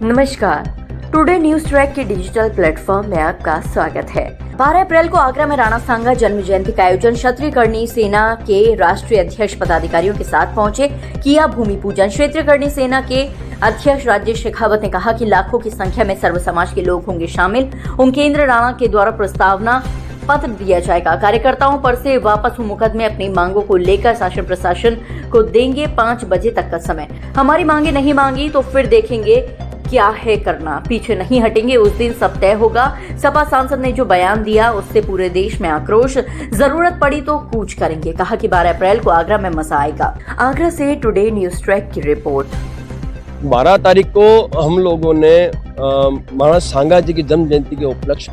नमस्कार, today news track के digital platform में आपका स्वागत है। 12 अप्रैल को आगरा में राणा सांगा जन्म जयंती का आयोजन क्षत्रिय करणी सेना के राष्ट्रीय अध्यक्ष पदाधिकारियों के साथ पहुंचे किया भूमि पूजन। क्षेत्रीय करणी सेना के अध्यक्ष राजेश शेखावत ने कहा कि लाखों की संख्या में सर्व समाज के लोग होंगे शामिल। उनकेंद्र राणा के द्वारा प्रस्तावना पत्र दिया जाएगा। कार्यकर्ताओं पर से वापस मुकदमे अपनी मांगों को लेकर शासन प्रशासन को देंगे 5 बजे तक का समय। हमारी मांगे नहीं मांगी तो फिर देखेंगे क्या है करना, पीछे नहीं हटेंगे, उस दिन सब तय होगा। सपा सांसद ने जो बयान दिया उससे पूरे देश में आक्रोश, जरूरत पड़ी तो कूच करेंगे। कहा कि 12 अप्रैल को आगरा में मजा आएगा। आगरा से टुडे न्यूज ट्रैक की रिपोर्ट। 12 तारीख को हम लोगों ने महाराज सांगा जी की जन्म जयंती के उपलक्ष्य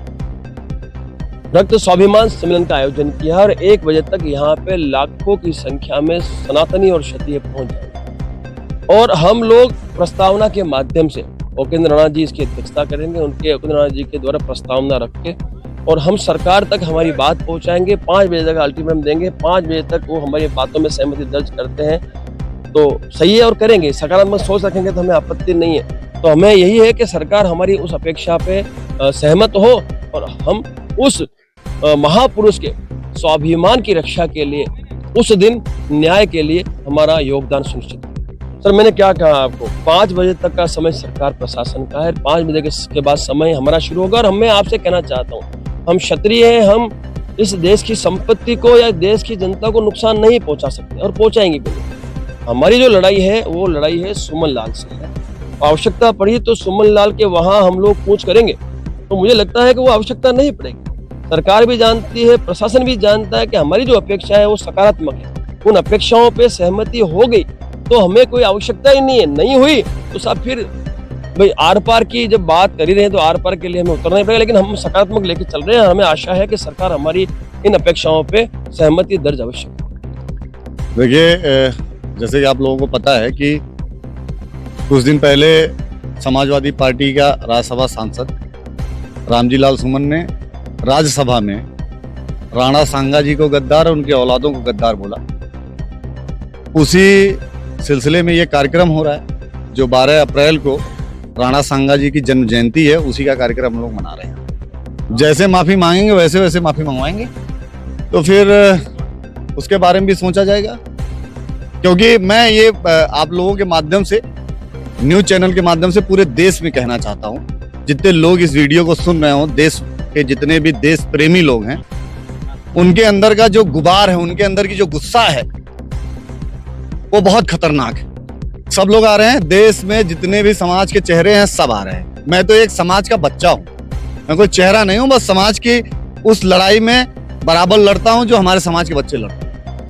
रक्त स्वाभिमान सम्मेलन का आयोजन किया और 1 बजे तक यहाँ पे लाखों की संख्या में सनातनी और क्षत्रिय पहुंच जाए और हम लोग प्रस्तावना के माध्यम से उपेंद्र राणा जी इसकी अध्यक्षता करेंगे। उनके उपेंद्र राणा जी के द्वारा प्रस्तावना रख के और हम सरकार तक हमारी बात पहुंचाएंगे। 5 बजे तक अल्टीमेटम देंगे। 5 बजे तक वो हमारी बातों में सहमति दर्ज करते हैं तो सही है और करेंगे। सकारात्मक सोच रखेंगे तो हमें आपत्ति नहीं है। तो हमें यही है कि सरकार हमारी उस अपेक्षा पे सहमत हो और हम उस महापुरुष के स्वाभिमान की रक्षा के लिए उस दिन न्याय के लिए हमारा योगदान सुनिश्चित। सर मैंने क्या कहा आपको, 5 बजे तक का समय सरकार प्रशासन का है। 5 बजे के बाद समय हमारा शुरू होगा और मैं आपसे कहना चाहता हूँ, हम क्षत्रिय हैं, हम इस देश की संपत्ति को या देश की जनता को नुकसान नहीं पहुंचा सकते और पहुंचाएंगे भी नहीं। हमारी जो लड़ाई है वो लड़ाई है सुमन लाल से है। आवश्यकता पड़ी तो सुमन लाल के वहां हम लोग कूच करेंगे, तो मुझे लगता है कि वो आवश्यकता नहीं पड़ेगी। सरकार भी जानती है, प्रशासन भी जानता है कि हमारी जो अपेक्षा है वो सकारात्मक है। उन अपेक्षाओं पे सहमति हो गई तो हमें कोई आवश्यकता ही नहीं है। नहीं हुई तो सब फिर भाई आर पार की जब बात कर ही रहे हैं तो आर पार के लिए हमें उतरना ही पड़ेगा। लेकिन हम सकारात्मक लेके चल रहे हैं। हमें आशा है कि सरकार हमारी इन अपेक्षाओं पे सहमति दर्ज अवश्य। देखिए, जैसे कि आप लोगों को पता है कि कुछ दिन पहले समाजवादी पार्टी का राज्यसभा सांसद रामजी लाल सुमन ने राज्यसभा में राणा सांगा जी को गद्दार और उनके औलादों को गद्दार बोला। उसी सिलसिले में ये कार्यक्रम हो रहा है जो 12 अप्रैल को राणा सांगा जी की जन्म जयंती है, उसी का कार्यक्रम हम लोग मना रहे हैं। जैसे माफी मांगेंगे वैसे वैसे माफी मंगवाएंगे, तो फिर उसके बारे में भी सोचा जाएगा। क्योंकि मैं ये आप लोगों के माध्यम से, न्यूज चैनल के माध्यम से पूरे देश में कहना चाहता हूँ, जितने लोग इस वीडियो को सुन रहे हो, देश के जितने भी देश प्रेमी लोग हैं, उनके अंदर का जो गुबार है, उनके अंदर की जो गुस्सा है वो बहुत खतरनाक है। सब लोग आ रहे हैं, देश में जितने भी समाज के चेहरे हैं सब आ रहे हैं। मैं तो एक समाज का बच्चा हूँ, मैं कोई चेहरा नहीं हूँ, बस समाज की उस लड़ाई में बराबर लड़ता हूँ जो हमारे समाज के बच्चे लड़ते हैं।